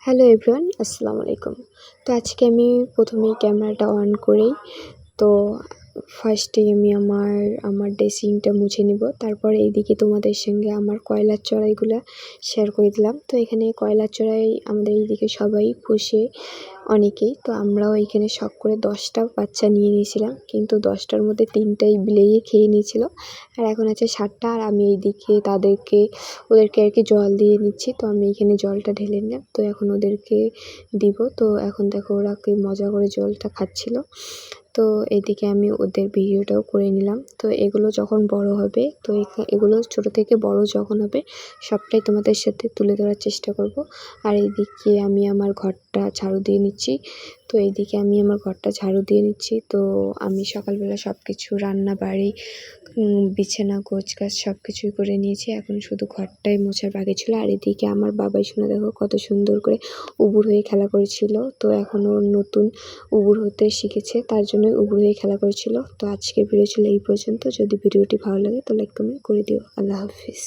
Hello everyone, আসসালামু আলাইকুম। তো আজকে আমি প্রথমেই ক্যামেরাটা অন করেই তো ফার্স্টেই আমি আমার ড্রেসিংটা মুছে নিব। তারপর এইদিকে তোমাদের সঙ্গে আমার কয়লার চড়াইগুলা শেয়ার করে দিলাম। তো এখানে কয়লার চড়াই আমাদের এইদিকে সবাই পোষে অনেকেই। তো আমরাও এখানে শখ করে 10টা বাচ্চা নিয়ে নিয়েছিলাম, কিন্তু 10টার মধ্যে 3টাই বিলেইয়ে খেয়ে নিয়েছিল, আর এখন আছে 7টা। আর আমি এইদিকে ওদেরকে আর কি জল দিয়ে নিচ্ছি। তো আমি এখানে জলটা ঢেলে নিলাম, তো এখন ওদেরকে দিব। তো এখন দেখো ওরা কি মজা করে জলটা খাচ্ছিল। তো এদিকে আমি ওদের ভিডিওটাও করে নিলাম। তো এগুলো যখন বড় হবে, তো এগুলো ছোট থেকে বড় যখন হবে সবটাই তোমাদের সাথে তুলে ধরার চেষ্টা করব। আর এইদিকে আমি আমার ঘরটা ঝাড়ু দিয়ে নিচ্ছি। তো আমি সকালবেলা সব কিছু রান্না বাড়ি বিছানা গোছগাছ সব কিছুই করে নিয়েছি। এখন শুধু ঘরটাই মোছার বাকি ছিল। আর এদিকে আমার বাবাই শোনা দেখো কত সুন্দর করে উবুর হয়ে খেলা করেছিল। তো এখন ওর নতুন উবুর হতে শিখেছে, তার জন্য উবুর হয়ে খেলা করেছিল। তো আজকের ভিডিও ছিল এই পর্যন্ত। যদি ভিডিওটি ভালো লাগে তো লাইক কমেন্ট করে দিও। আল্লাহ হাফিজ।